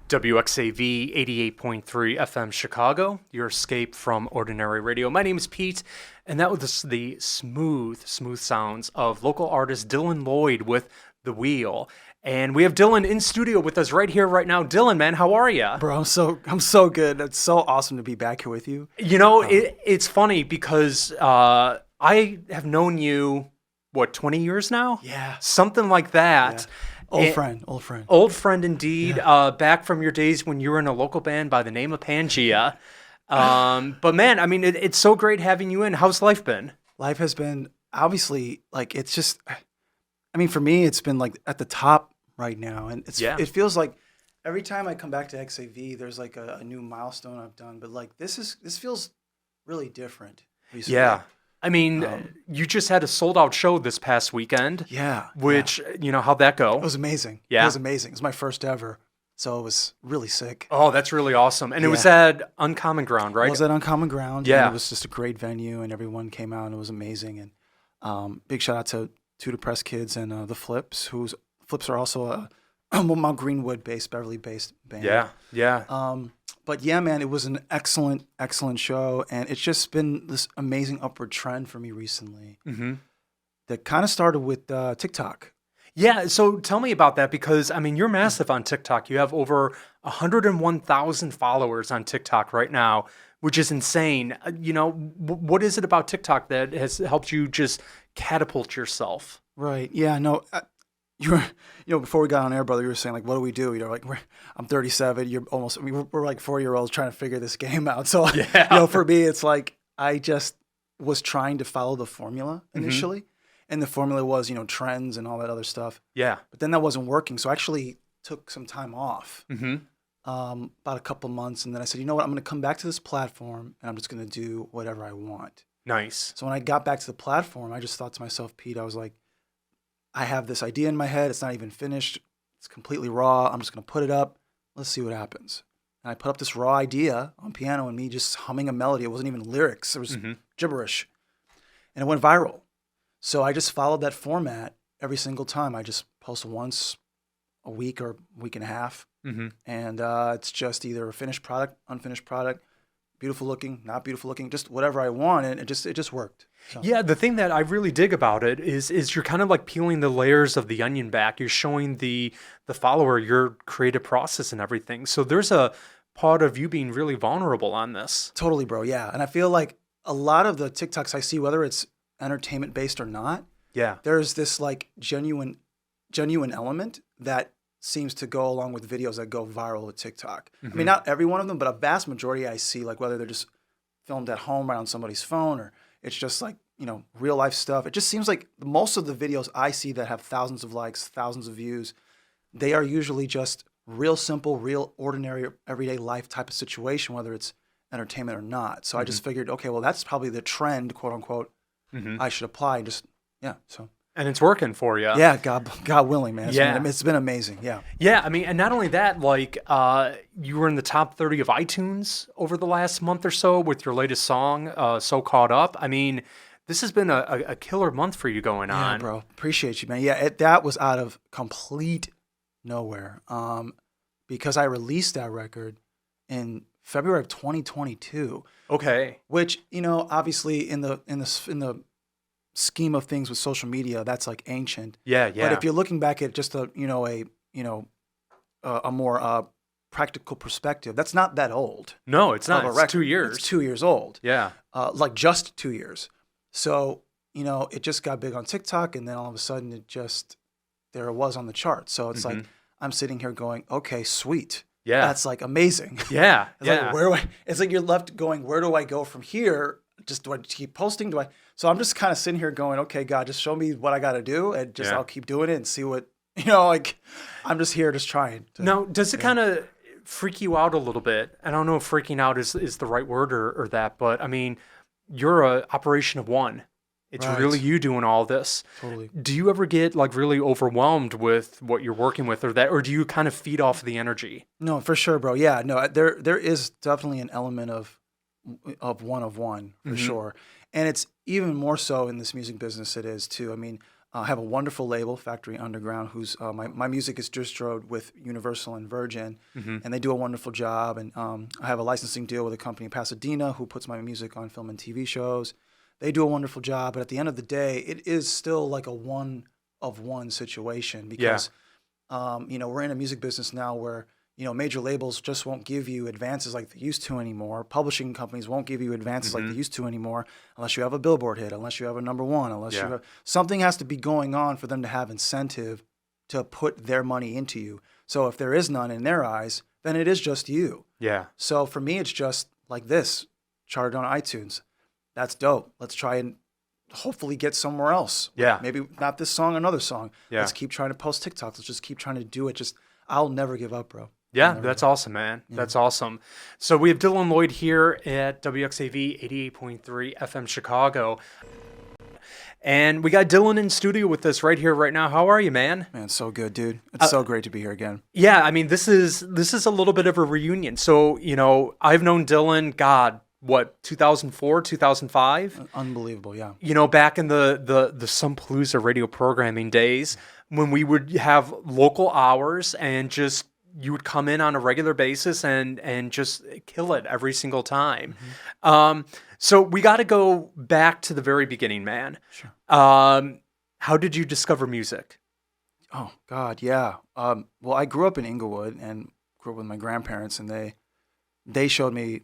WXAV 88.3 FM Chicago, your escape from ordinary radio. My name is Pete, and that was the smooth sounds of local artist Dylan Lloyd with The Wheel. And we have Dylan in studio with us right here, right now. Dylan, man, how are you? Bro, I'm so good. It's so awesome to be back here with you. You know, it's funny because I have known you, 20 years now? Yeah. Something like that. Yeah. Old friend. Old friend indeed. Yeah. Back from your days when you were in a local band by the name of Pangea. But man, I mean, it's so great having you in. How's life been? Life has been, obviously, like, it's just, I mean, for me, it's been like at the top right now. And it feels like every time I come back to XAV, there's like a new milestone I've done. But like, this feels really different recently. Yeah. I mean, you just had a sold-out show this past weekend. Yeah. Which, you know, how'd that go? It was amazing. Yeah. It was amazing. It was my first ever. So it was really sick. Oh, that's really awesome. And it was at Uncommon Ground, right? It was at Uncommon Ground. Yeah. And it was just a great venue, and everyone came out, and it was amazing. And big shout out to Two Depressed Kids and the Flips, Flips are also a Mount Greenwood-based, Beverly-based band. Yeah. But yeah, man, it was an excellent show, and it's just been this amazing upward trend for me recently. Mm-hmm. That kind of started with TikTok. Yeah, so tell me about that because, I mean, you're massive on TikTok. You have over 101,000 followers on TikTok right now, which is insane. You know, what is it about TikTok that has helped you just catapult yourself? Right, yeah, no, before we got on air, brother, you were saying, like, what do we do? Like, I'm 37. You're almost, I mean, we're like 4-year-olds trying to figure this game out. So, for me, it's like, I just was trying to follow the formula initially. Mm-hmm. And the formula was, trends and all that other stuff. Yeah. But then that wasn't working. So I actually took some time off, mm-hmm. About a couple months. And then I said, you know what? I'm going to come back to this platform and I'm just going to do whatever I want. Nice. So when I got back to the platform, I just thought to myself, Pete, I was like, I have this idea in my head. It's not even finished. It's completely raw. I'm just going to put it up. Let's see what happens. And I put up this raw idea on piano and me just humming a melody. It wasn't even lyrics. It was gibberish. And it went viral. So I just followed that format every single time. I just post once a week or week and a half. Mm-hmm. And it's just either a finished product, unfinished product, beautiful looking, not beautiful looking, just whatever I want. And it just worked. So. Yeah, the thing that I really dig about it is you're kind of like peeling the layers of the onion back. You're showing the follower your creative process and everything. So there's a part of you being really vulnerable on this. Totally, bro. Yeah. And I feel like a lot of the TikToks I see, whether it's entertainment based or not, there's this like genuine element that seems to go along with videos that go viral with TikTok. Mm-hmm. I mean, not every one of them, but a vast majority I see, like whether they're just filmed at home right on somebody's phone or it's just like, real life stuff. It just seems like most of the videos I see that have thousands of likes, thousands of views, they are usually just real simple, real ordinary, everyday life type of situation, whether it's entertainment or not. So I just figured, okay, well, that's probably the trend, quote unquote, I should apply and so. And it's working for you. Yeah, God willing, man. It's been amazing. Yeah. Yeah, I mean, and not only that, like you were in the top 30 of iTunes over the last month or so with your latest song, So Caught Up. I mean, this has been a killer month for you going on. Yeah, bro. Appreciate you, man. Yeah, that was out of complete nowhere because I released that record in February of 2022. Okay. Which, obviously in the scheme of things with social media, that's like ancient. Yeah. But if you're looking back at just a more practical perspective, that's not that old. No, it's not. It's 2 years. It's 2 years old. Yeah. Like just 2 years. So, it just got big on TikTok and then all of a sudden there it was on the chart. So it's like, I'm sitting here going, okay, sweet. Yeah. That's like amazing. Yeah. Like, it's like you're left going, where do I go from here? Just do I keep posting? So I'm just kind of sitting here going, okay, God, just show me what I got to do and just I'll keep doing it and see what, like I'm just here just trying. Now, does it kind of freak you out a little bit? I don't know if freaking out is the right word or that, but I mean, you're a operation of one. It's really you doing all this. Totally. Do you ever get like really overwhelmed with what you're working with or do you kind of feed off the energy? No, for sure, bro. Yeah, no, there is definitely an element of one for sure. And it's even more so in this music business it is too. I mean, I have a wonderful label, Factory Underground, who's my music is distroed with Universal and Virgin, and they do a wonderful job. And I have a licensing deal with a company in Pasadena who puts my music on film and TV shows. They do a wonderful job, but at the end of the day, it is still like a one-of-one situation because, we're in a music business now where, major labels just won't give you advances like they used to anymore. Publishing companies won't give you advances like they used to anymore unless you have a Billboard hit, unless you have a #1, unless you have something has to be going on for them to have incentive to put their money into you. So if there is none in their eyes, then it is just you. Yeah. So for me, it's just like this, charted on iTunes. That's dope. Let's try and hopefully get somewhere else. Yeah. Maybe not this song, another song. Yeah. Let's keep trying to post TikToks. Let's just keep trying to do it. I'll never give up, bro. Yeah, that's awesome, man. Yeah. That's awesome. So we have Dylan Lloyd here at WXAV 88.3 FM Chicago. And we got Dylan in studio with us right here, right now. How are you, man? Man, so good, dude. It's so great to be here again. Yeah, I mean, this is a little bit of a reunion. So, I've known Dylan, 2004, 2005? Unbelievable, yeah. Back in the Sunpalooza radio programming days when we would have local hours and just you would come in on a regular basis and just kill it every single time. So we got to go back to the very beginning, man. Sure. How did you discover music? Oh, God, yeah. Well, I grew up in Inglewood and grew up with my grandparents, and they showed me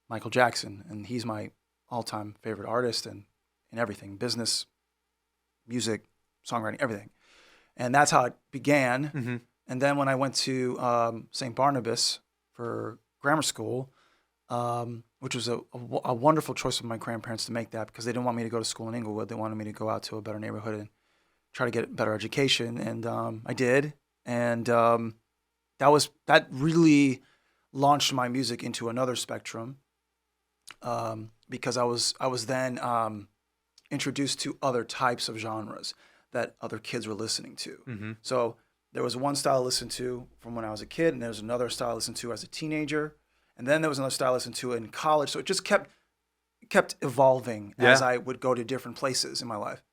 Michael Jackson, and he's my all-time favorite artist and everything, business, music, songwriting, everything. And that's how it began. And then when I went to St. Barnabas for grammar school, which was a wonderful choice of my grandparents to make that because they didn't want me to go to school in Inglewood. They wanted me to go out to a better neighborhood and try to get a better education. And I did. And that really launched my music into another spectrum because I was then introduced to other types of genres that other kids were listening to. So there was one style I listened to from when I was a kid, and there was another style I listened to as a teenager, and then there was another style I listened to in college. So it just kept evolving as I would go to different places in my life.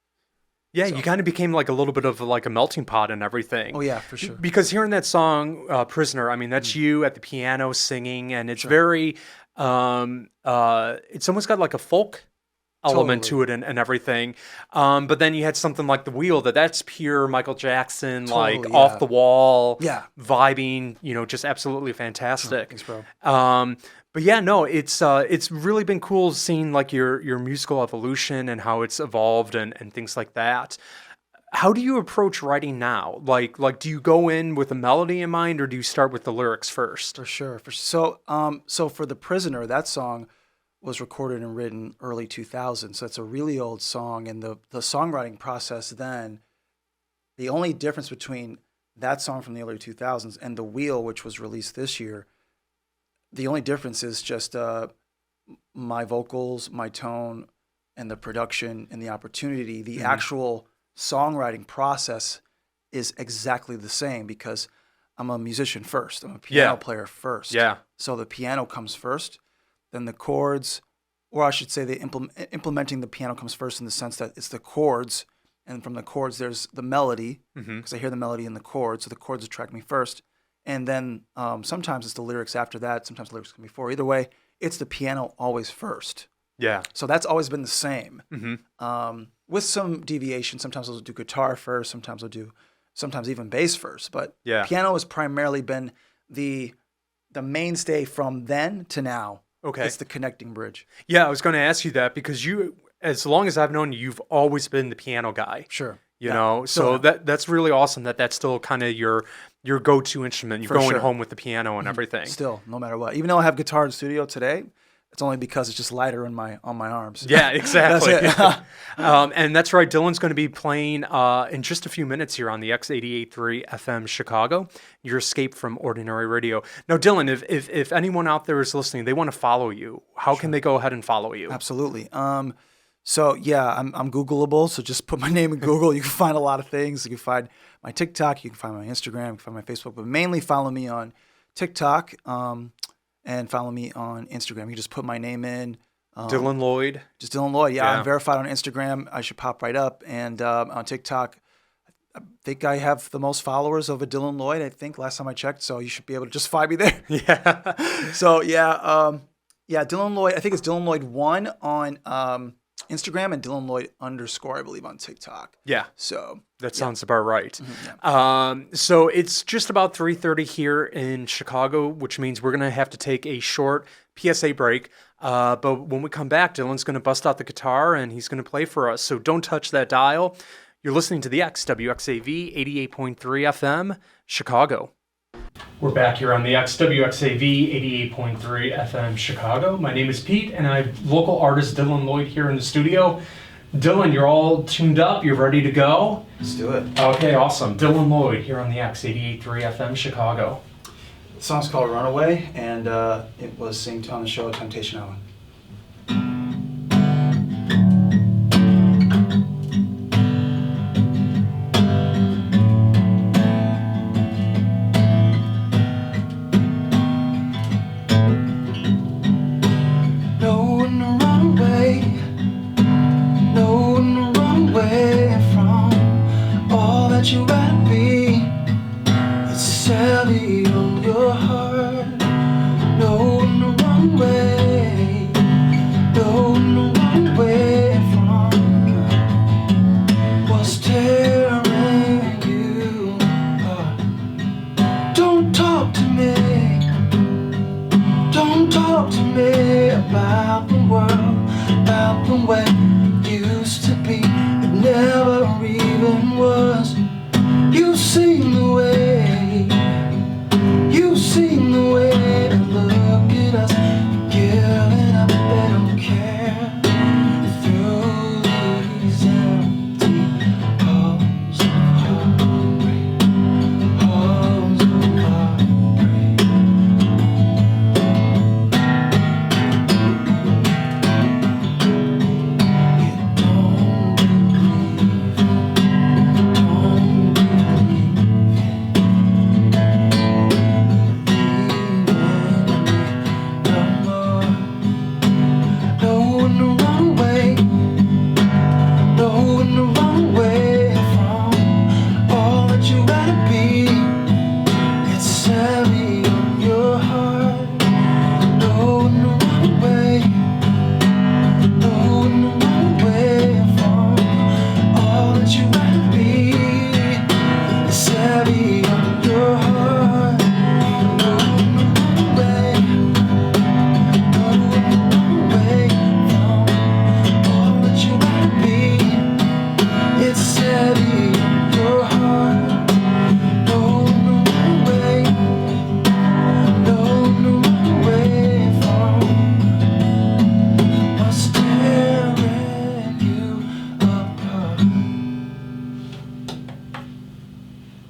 Yeah, so you kind of became like a little bit of like a melting pot and everything. Oh yeah, for sure. Because hearing that song, "Prisoner," I mean, that's you at the piano singing, and it's very, it's almost got like a folk element to it and everything. But then you had something like The Wheel, that's pure Michael Jackson, off the wall, vibing, just absolutely fantastic. Thanks, bro. But yeah, no, it's really been cool seeing like your musical evolution and how it's evolved and things like that. How do you approach writing now? Like do you go in with a melody in mind or do you start with the lyrics first? For sure. So for The Prisoner, that song was recorded and written early 2000s. So it's a really old song. And the songwriting process then, the only difference between that song from the early 2000s and The Wheel, which was released this year, the only difference is just my vocals, my tone, and the production and the opportunity. The actual songwriting process is exactly the same because I'm a musician first. I'm a piano player first. Yeah. So the piano comes first. Then the chords, or I should say implementing the piano comes first in the sense that it's the chords, and from the chords there's the melody, because I hear the melody in the chords, so the chords attract me first. And then sometimes it's the lyrics after that, sometimes the lyrics come before. Either way, it's the piano always first. Yeah. So that's always been the same. With some deviation, sometimes I'll do guitar first, sometimes even bass first. But piano has primarily been the mainstay from then to now. Okay. It's the connecting bridge. Yeah, I was going to ask you that because you, as long as I've known you, you've always been the piano guy. Sure. You know, so that's really awesome that's still kind of your go-to instrument. You're going home with the piano and everything. Still, no matter what. Even though I have guitar in the studio today, it's only because it's just lighter on my arms. Yeah, exactly. And that's right. Dylan's going to be playing in just a few minutes here on the X88.3 FM Chicago, your escape from ordinary radio. Now, Dylan, if anyone out there is listening, they want to follow you, how can they go ahead and follow you? Absolutely. So yeah, I'm Googleable. So just put my name in Google. You can find a lot of things. You can find my TikTok. You can find my Instagram. You can find my Facebook. But mainly follow me on TikTok and follow me on Instagram. You just put my name in. Dylan Lloyd. Just Dylan Lloyd. Yeah, I'm verified on Instagram. I should pop right up. And on TikTok, I think I have the most followers of a Dylan Lloyd, I think, last time I checked. So you should be able to just find me there. Yeah. So, Dylan Lloyd. I think it's Dylan Lloyd 1 on Instagram and Dylan Lloyd _, I believe, on TikTok. Yeah. So that sounds about right. Mm-hmm, So it's just about 3:30 here in Chicago, which means we're going to have to take a short PSA break. But when we come back, Dylan's going to bust out the guitar and he's going to play for us. So don't touch that dial. You're listening to the X, WXAV 88.3 FM, Chicago. We're back here on the X, WXAV 88.3 FM, Chicago. My name is Pete, and I have local artist Dylan Lloyd here in the studio. Dylan, you're all tuned up. You're ready to go? Let's do it. Okay, awesome. Dylan Lloyd here on the X, 88.3 FM, Chicago. The song's called Runaway, and it was sung on the show Temptation Island. You gotta be, it's heavy on your heart. No, no wrong way, no, no wrong way from what's tearing you apart. Don't talk to me, don't talk to me about the world, about the way it used to be. It never even was. You've seen the way, you've seen the way to look at us, giving up, they don't care, through these empty halls of heartbreak, halls of heartbreak. You don't believe it, don't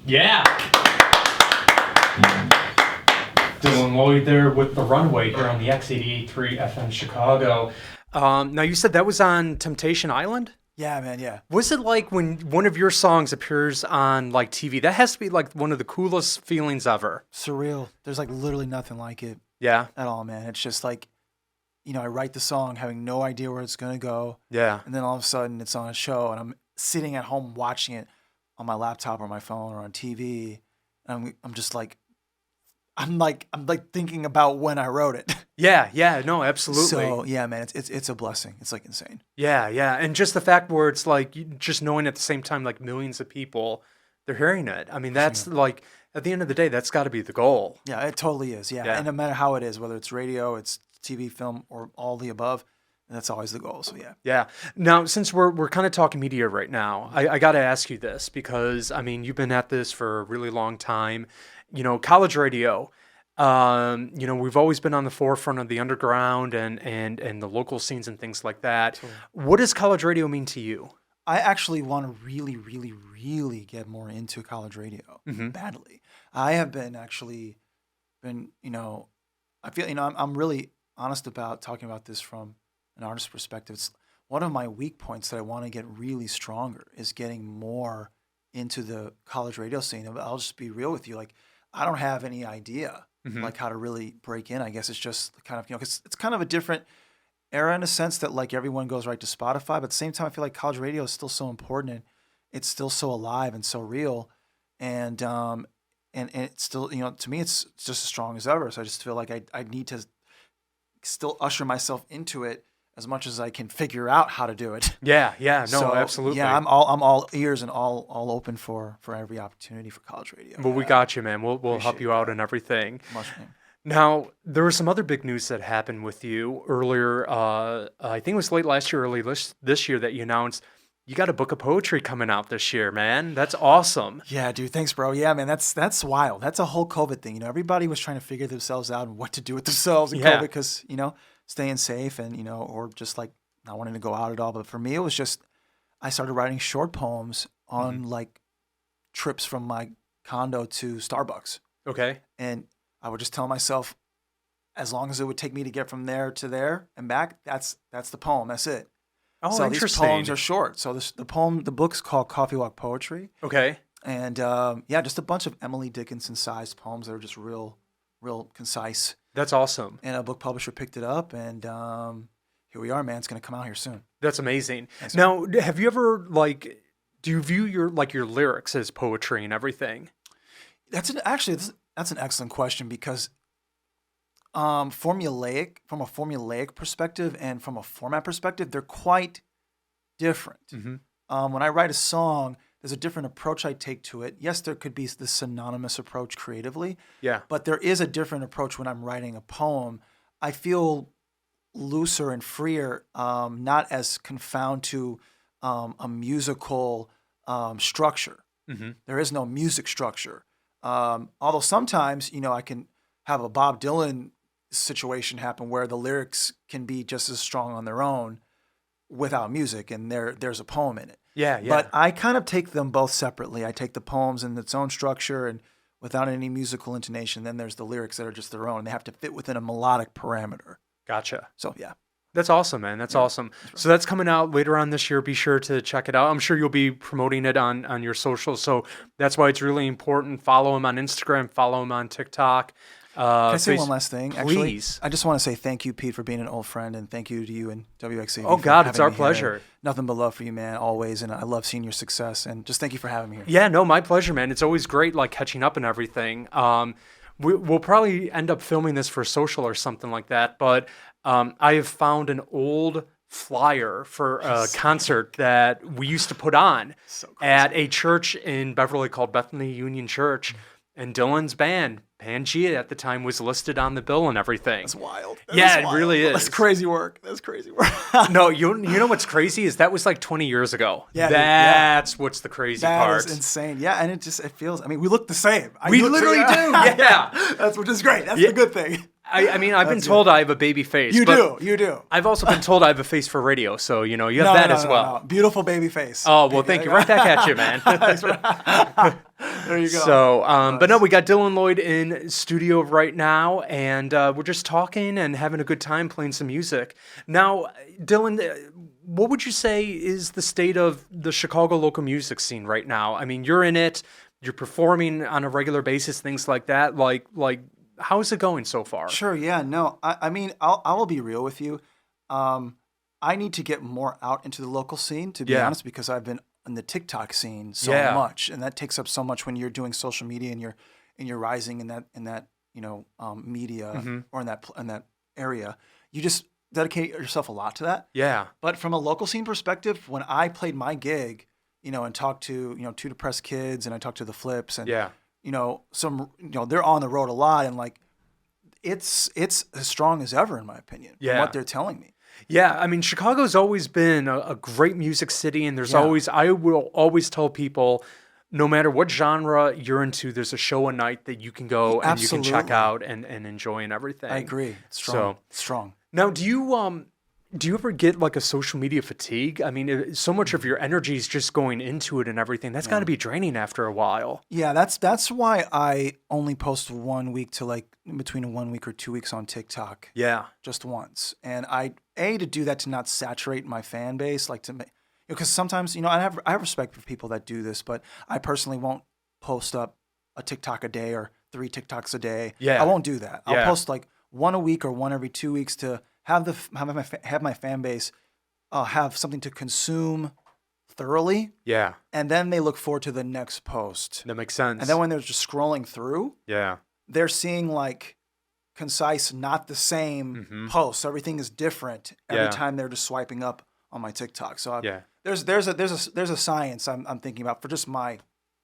Yeah. Dylan Lloyd there with The Runaway here on the X 88.3 FM Chicago. Now you said that was on Temptation Island? Yeah, man, yeah. Was it like when one of your songs appears on like TV? That has to be like one of the coolest feelings ever. Surreal. There's like literally nothing like it. Yeah. At all, man. It's just like, I write the song having no idea where it's going to go. Yeah. And then all of a sudden it's on a show and I'm sitting at home watching it on my laptop or my phone or on TV. And I'm just like, I'm like thinking about when I wrote it. Yeah, no, absolutely. So yeah, man, it's a blessing. It's like insane. Yeah, and just the fact where it's like just knowing at the same time like millions of people they're hearing it. I mean, that's like at the end of the day, that's got to be the goal. Yeah, it totally is. Yeah, and no matter how it is, whether it's radio, it's TV, film, or all the above, that's always the goal. So yeah. Yeah. Now, since we're kind of talking media right now, I got to ask you this because I mean, you've been at this for a really long time. College radio. We've always been on the forefront of the underground and the local scenes and things like that. Totally. What does college radio mean to you? I actually want to really, really, really get more into college radio badly. I have been I feel, I'm really honest about talking about this from an artist's perspective. It's one of my weak points that I want to get really stronger is getting more into the college radio scene. I'll just be real with you. Like, I don't have any idea like how to really break in. I guess it's just kind of, because it's kind of a different era in a sense that like everyone goes right to Spotify, but at the same time, I feel like college radio is still so important and it's still so alive and so real, and it's still, to me, it's just as strong as ever. So I just feel like I need to still usher myself into it as much as I can figure out how to do it. Yeah, no, So, absolutely. yeah, I'm all ears and all open for every opportunity for college radio. Well, we got you, man. We'll help you out and everything. Now, there was some other big news that happened with you earlier. I think it was late last year, early this year, that you announced you got a book of poetry coming out this year, man. That's awesome. Yeah, dude. Thanks, bro. Yeah, man. That's wild. That's a whole COVID thing. Everybody was trying to figure themselves out and what to do with themselves in COVID because, staying safe and, or just like not wanting to go out at all. But for me, it was just, I started writing short poems on like trips from my condo to Starbucks. Okay. And I would just tell myself, as long as it would take me to get from there to there and back, that's the poem. That's it. Oh, so interesting. These poems are short. So the book's called Coffee Walk Poetry. Okay. And just a bunch of Emily Dickinson sized poems that are just real concise. That's awesome. And a book publisher picked it up, and here we are, man. It's going to come out here soon. That's amazing. Thanks, now, have you ever do you view your lyrics as poetry and everything? That's an excellent question because from a formulaic perspective and from a format perspective, they're quite different. Mm-hmm. When I write a song, there's a different approach I take to it. Yes, there could be the synonymous approach creatively. Yeah. But there is a different approach when I'm writing a poem. I feel looser and freer, not as confined to a musical structure. Mm-hmm. There is no music structure. Although sometimes, I can have a Bob Dylan situation happen where the lyrics can be just as strong on their own without music, and there's a poem in it. Yeah. But I kind of take them both separately. I take the poems in its own structure and without any musical intonation. Then there's the lyrics that are just their own, and they have to fit within a melodic parameter. Gotcha. So, yeah. That's awesome, man. That's awesome. That's right. So that's coming out later on this year. Be sure to check it out. I'm sure you'll be promoting it on your socials. So that's why it's really important. Follow him on Instagram. Follow him on TikTok. Can I say one last thing? Please. Actually, I just want to say thank you, Pete, for being an old friend, and thank you to you and WXAV. Oh, God, it's our pleasure. Nothing but love for you, man, always, and I love seeing your success, and just thank you for having me here. Yeah, no, my pleasure, man. It's always great, catching up and everything. We'll probably end up filming this for social or something like that, but I have found an old flyer for a concert that we used to put on at a church in Beverly called Bethany Union Church, and Dylan's band, Pangea, at the time was listed on the bill and everything. That's wild. It really is. That's crazy work. No, you know what's crazy is that was 20 years ago. Yeah, that's what's the crazy part. That is insane. Yeah, and it feels. I mean, we look the same. We literally do. Yeah, that's which is great. That's the good thing. I mean, I've been told I have a baby face. You do. I've also been told I have a face for radio, so you have that as well. No. Beautiful baby face. Oh well, thank you. Right back at you, man. There you go. So, but no, we got Dylan Lloyd in studio right now, and we're just talking and having a good time playing some music. Now, Dylan, what would you say is the state of the Chicago local music scene right now? I mean, you're in it, you're performing on a regular basis, things like that. Like, how's it going so far? Sure, yeah, no. I mean, I will be real with you. I need to get more out into the local scene, to be honest, because I've been in the TikTok scene so much, and that takes up so much when you're doing social media and you're rising in that media or in that area. You just dedicate yourself a lot to that. Yeah. But from a local scene perspective, when I played my gig, and talked to Two Depressed Kids, and I talked to the Flips, and they're on the road a lot, and it's as strong as ever in my opinion. From what they're telling me. Yeah, I mean, Chicago's always been a great music city, and I will always tell people, no matter what genre you're into, there's a show a night that you can go and you can check out and enjoy and everything. I agree. It's strong. Now, do you ever get a social media fatigue? I mean, so much of your energy is just going into it and everything. That's got to be draining after a while. Yeah, that's why I only post 1 week to between 1 week or 2 weeks on TikTok. Yeah, just once, and to do that to not saturate my fan base, because sometimes I have respect for people that do this, but I personally won't post up a TikTok a day or 3 TikToks a day. Yeah, I won't do that. I'll post one a week or one every 2 weeks to have my fan base have something to consume thoroughly. Yeah. And then they look forward to the next post. That makes sense. And then when they're just scrolling through, they're seeing like concise, not the same posts. So everything is different every time they're just swiping up on my TikTok. So there's a science I'm thinking about for just my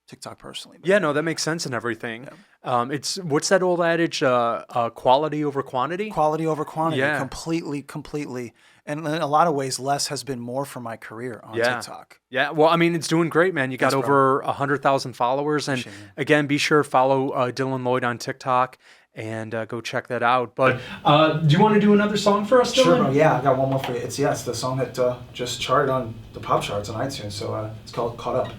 TikTok personally. Yeah, no, that makes sense and everything. Yeah. It's what's that old adage? Quality over quantity. Quality over quantity. Yeah, completely. And in a lot of ways, less has been more for my career on TikTok. Yeah, well, I mean, it's doing great, man. You got over 100,000 followers, and again, be sure to follow Dylan Lloyd on TikTok and go check that out. But do you want to do another song for us, Dylan? Sure, bro. Yeah, I got one more for you. It's the song that just charted on the pop charts on iTunes. So it's called "Caught Up."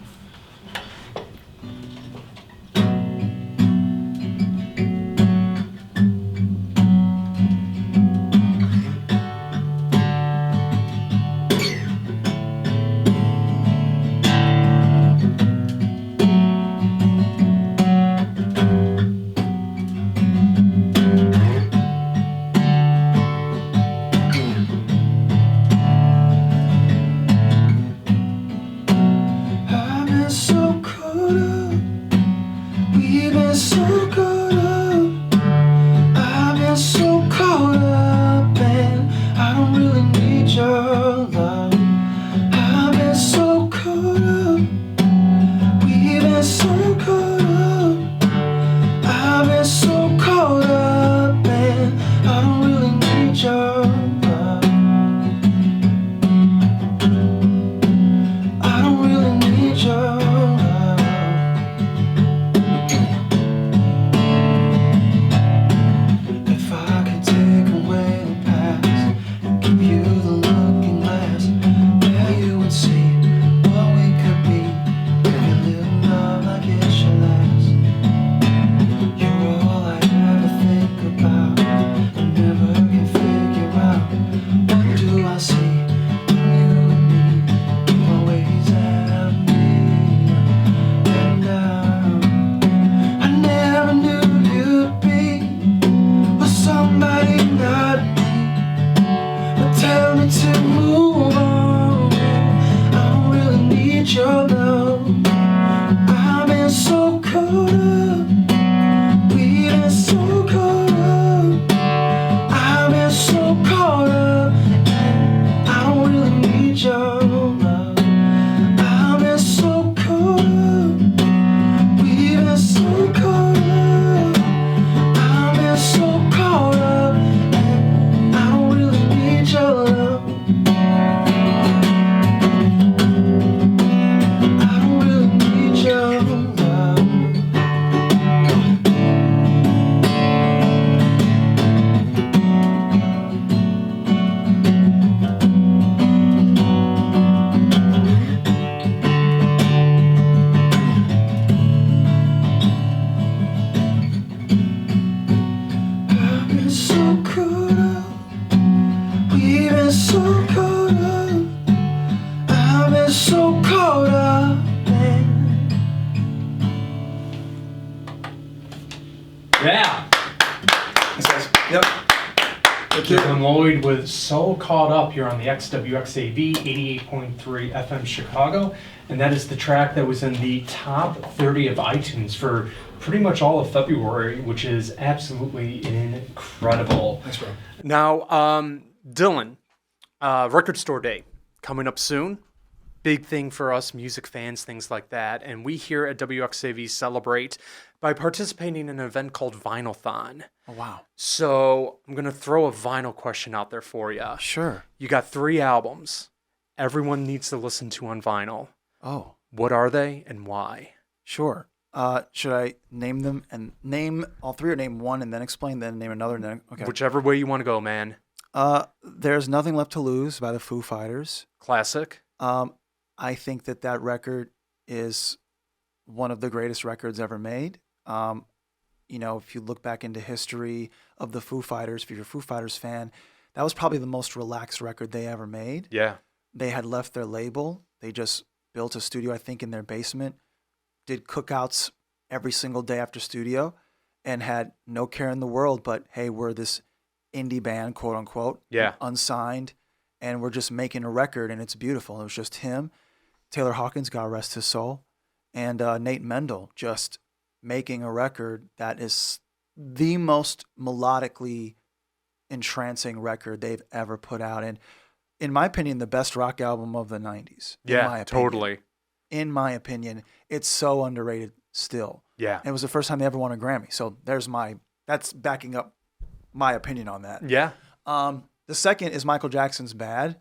Dylan Lloyd with So Caught Up here on the XWXAV 88.3 FM Chicago. And that is the track that was in the top 30 of iTunes for pretty much all of February, which is absolutely incredible. Thanks, bro. Now, Dylan, Record Store Day coming up soon. Big thing for us music fans, things like that. And we here at WXAV celebrate by participating in an event called Vinylthon. Oh, wow. So I'm going to throw a vinyl question out there for you. Sure. You got 3 albums everyone needs to listen to on vinyl. Oh. What are they and why? Sure. Should I name them and name all 3 or name one and then explain, then name another? And then, okay. Whichever way you want to go, man. There's Nothing Left to Lose by the Foo Fighters. Classic. I think that record is one of the greatest records ever made. You know, if you look back into history of the Foo Fighters, if you're a Foo Fighters fan, that was probably the most relaxed record they ever made. Yeah. They had left their label. They just built a studio, I think, in their basement, did cookouts every single day after studio, and had no care in the world but, hey, we're this indie band, quote unquote. Yeah. Unsigned. And we're just making a record, and it's beautiful. It was just him, Taylor Hawkins, God rest his soul, and Nate Mendel just making a record that is the most melodically entrancing record they've ever put out. And in my opinion, the best rock album of the 90s. Yeah, totally. In my opinion, it's so underrated still. Yeah. And it was the first time they ever won a Grammy. So that's backing up my opinion on that. Yeah. The second is Michael Jackson's Bad.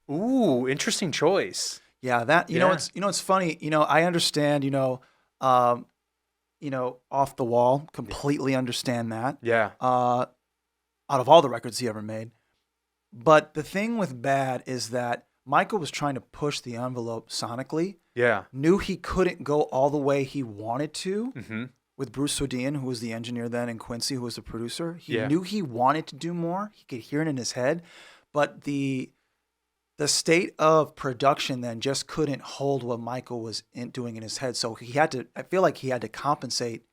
Ooh, interesting choice. Yeah, that you know it's funny. I understand. Off the Wall. Completely understand that. Yeah. Out of all the records he ever made, but the thing with Bad is that Michael was trying to push the envelope sonically. Yeah. Knew he couldn't go all the way he wanted to. Mm-hmm. With Bruce Swedien, who was the engineer then, and Quincy, who was the producer. He Yeah. knew he wanted to do more. He could hear it in his head, but the state of production then just couldn't hold what Michael was doing in his head. So I feel like he had to compensate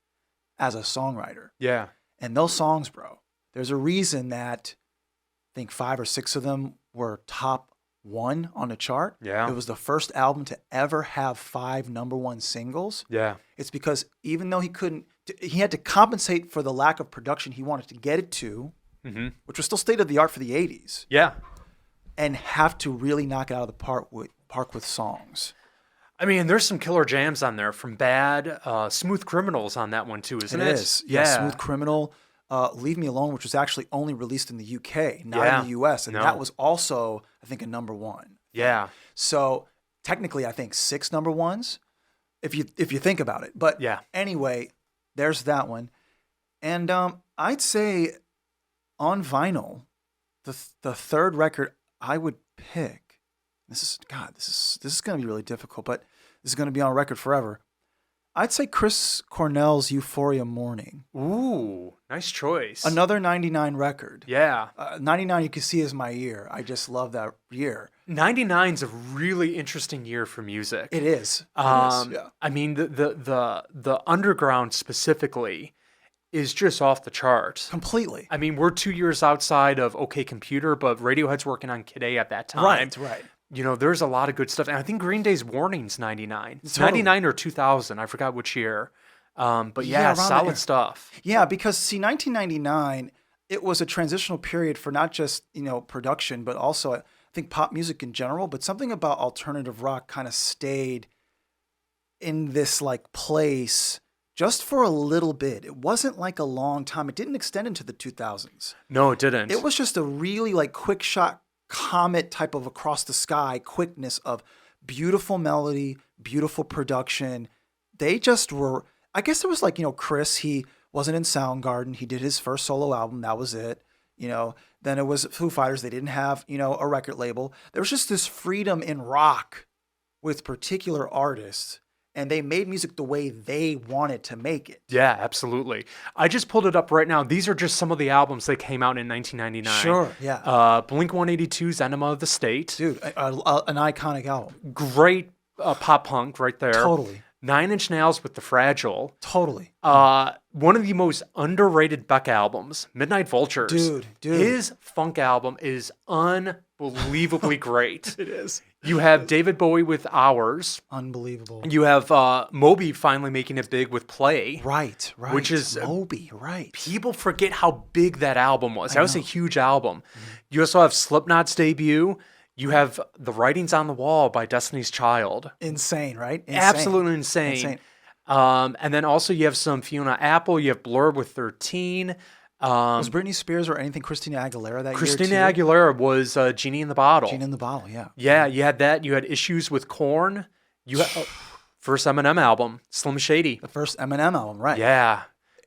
as a songwriter. Yeah. And those songs, bro, there's a reason that I think 5 or 6 of them were top 1 on the chart. Yeah. It was the first album to ever have 5 number 1 singles. Yeah. It's because even though he had to compensate for the lack of production he wanted to get it to, mm-hmm. which was still state of the art for the 80s. Yeah. And have to really knock it out of the park with songs. I mean, there's some killer jams on there from Bad. Smooth Criminals on that one too, isn't it? It is. Yeah. Smooth Criminal. Leave Me Alone, which was actually only released in the UK, not in the US. And that was also, I think, a number 1. Yeah. So technically, I think 6 number 1s, if you think about it. But anyway, there's that one. And I'd say on vinyl, the third record I would pick. This is going to be really difficult, but this is going to be on record forever. I'd say Chris Cornell's Euphoria Morning. Ooh, nice choice. Another 99 record. Yeah. 99 you can see is my year. I just love that year. 99's a really interesting year for music. It is. Yeah. I mean, the underground specifically is just off the chart. Completely. I mean, we're 2 years outside of OK Computer, but Radiohead's working on Kid A at that time. Right. There's a lot of good stuff. And I think Green Day's Warning's 99. Totally. 99 or 2000. I forgot which year. But solid stuff. Yeah, because see, 1999, it was a transitional period for not just, production, but also I think pop music in general. But something about alternative rock kind of stayed in this place just for a little bit. It wasn't like a long time. It didn't extend into the 2000s. No, it didn't. It was just a really quick shot comet type of across the sky quickness of beautiful melody, beautiful production. They just were, I guess it was Chris, he wasn't in Soundgarden. He did his first solo album. That was it. Then it was Foo Fighters. They didn't have, a record label. There was just this freedom in rock with particular artists. And they made music the way they wanted to make it. Yeah, absolutely. I just pulled it up right now. These are just some of the albums that came out in 1999. Sure, yeah. Blink-182's Enema of the State. Dude, an iconic album. Great pop punk right there. Totally. 9 Inch Nails with The Fragile. Totally. One of the most underrated Beck albums, Midnight Vultures. Dude. His funk album is unbelievably great. It is. You have David Bowie with Hours. Unbelievable. You have Moby finally making it big with Play. Right. Which is Moby, right. People forget how big that album was. That was a huge album. Mm-hmm. You also have Slipknot's debut. You have The Writings on the Wall by Destiny's Child. Insane, right? Insane. Absolutely insane. And then also you have some Fiona Apple. You have Blur with 13. Was Britney Spears or anything Christina Aguilera that Christina year too? Aguilera was Genie in the Bottle. Genie in the Bottle, yeah. Yeah, you had that. You had Issues with Korn. You had first Eminem album, Slim Shady. The first Eminem album, right? Yeah.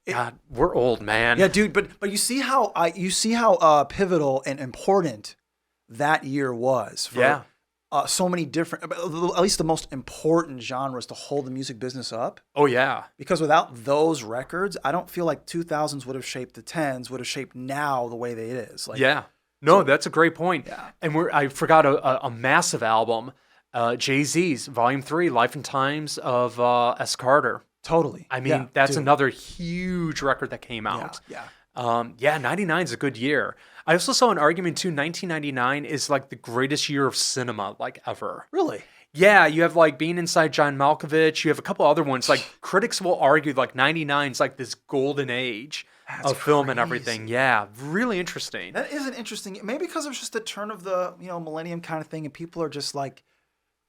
God, we're old, man. Yeah, dude. But you see how pivotal and important that year was for so many different, at least the most important genres to hold the music business up. Oh, yeah. Because without those records, I don't feel like 2000s would have shaped the 10s, would have shaped now the way that it is. That's a great point. Yeah. And I forgot a massive album, Jay-Z's Volume 3, Life and Times of S. Carter. Totally. I mean, that's another huge record that came out. Yeah. Yeah, 99 is a good year. I also saw an argument too. 1999 is like the greatest year of cinema like ever. Really? Yeah, you have like Being Inside John Malkovich. You have a couple other ones. Like critics will argue like 99 is like this golden age of film and everything. Yeah, really interesting. That is an interesting. Maybe because it was just the turn of the millennium kind of thing, and people are just like,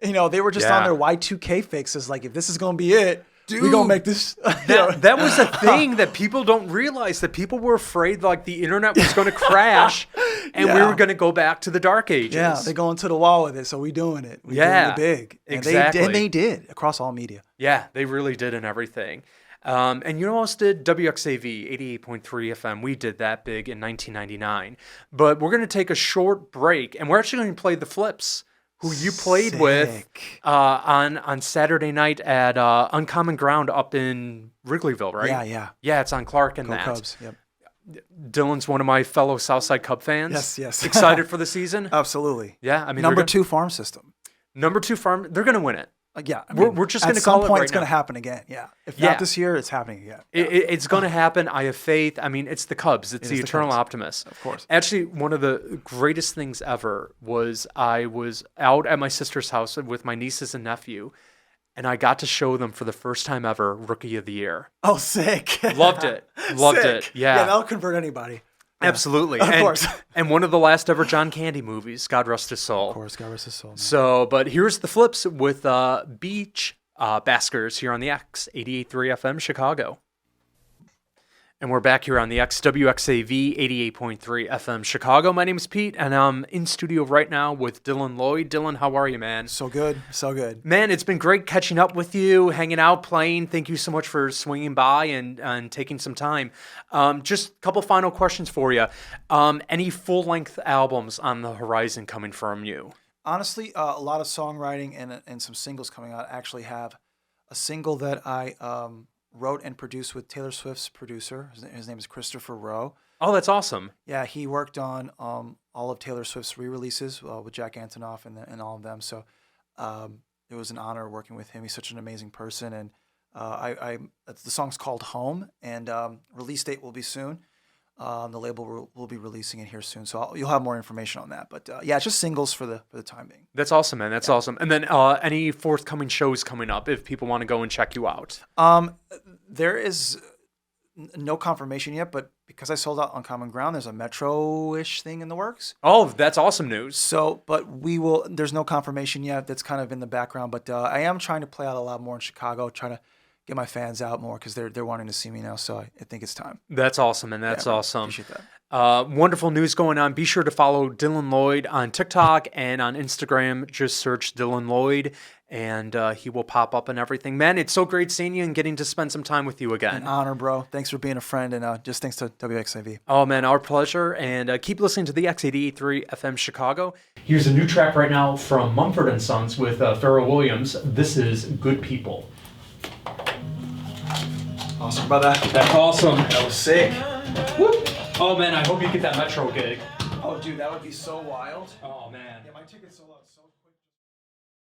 they were just on their Y2K fixes. Like, if this is gonna be it, we're gonna make this. That was a thing that people don't realize. That people were afraid like the internet was going to crash, and we were going to go back to the dark ages. Yeah, they're going to the wall with it, so we doing it. We doing it big. Exactly. And they did across all media. Yeah, they really did in everything. And you know what else did? WXAV 88.3 FM. We did that big in 1999. But we're going to take a short break, and we're actually going to play the Flips, who you played with on Saturday night at Uncommon Ground up in Wrigleyville, right? Yeah. Yeah, it's on Clark and Go that. Cubs, yep. Dylan's one of my fellow Southside Cub fans. Yes. Excited for the season? Absolutely. Yeah, I mean, number 2 farm system. Number 2 farm, they're going to win it. Yeah, we're just going to call it. At some point, right it's going to happen again. Yeah, if not this year, it's happening again. It's going to happen. I have faith. I mean, it's the Cubs. It's the eternal optimist. Of course. Actually, one of the greatest things ever was I was out at my sister's house with my nieces and nephew, and I got to show them for the first time ever Rookie of the Year. Oh, sick! Loved it. Loved it. Yeah, that'll convert anybody. Absolutely. Of course. And one of the last ever John Candy movies, God rest his soul. Of course, God rest his soul. Man. So, but here's the Flips with Beach Baskers here on the X, 88.3 FM Chicago. And we're back here on the X, WXAV 88.3 FM Chicago. My name is Pete, and I'm in studio right now with Dylan Lloyd. Dylan, how are you, man? So good. Man, it's been great catching up with you, hanging out, playing. Thank you so much for swinging by and taking some time. Just a couple final questions for you. Any full-length albums on the horizon coming from you? Honestly, a lot of songwriting and some singles coming out. I actually have a single that I wrote and produced with Taylor Swift's producer. His name is Christopher Rowe. Oh, that's awesome. Yeah, he worked on all of Taylor Swift's re-releases with Jack Antonoff and all of them. So it was an honor working with him. He's such an amazing person. And the song's called Home, and release date will be soon. The label will be releasing it here soon, so you'll have more information on that. But it's just singles for the time being. That's awesome, man. That's awesome. And then any forthcoming shows coming up if people want to go and check you out? There is no confirmation yet, but because I sold out on Common Ground, there's a Metro-ish thing in the works. Oh, that's awesome news. So, but we will. There's no confirmation yet. That's kind of in the background, but I am trying to play out a lot more in Chicago, trying to get my fans out more because they're wanting to see me now. So I think it's time. That's awesome, and that's awesome. Appreciate that. Wonderful news going on. Be sure to follow Dylan Lloyd on TikTok and on Instagram. Just search Dylan Lloyd, and he will pop up and everything. Man, it's so great seeing you and getting to spend some time with you again. An honor, bro. Thanks for being a friend, and just thanks to WXIV. Oh, man, our pleasure. And keep listening to the X88.3 FM Chicago. Here's a new track right now from Mumford & Sons with Pharrell Williams. This is Good People. Awesome, brother. That's awesome. That was sick. Whoop. Oh, man, I hope you get that Metro gig. Oh, dude, that would be so wild. Oh, man. Yeah, my ticket's sold out so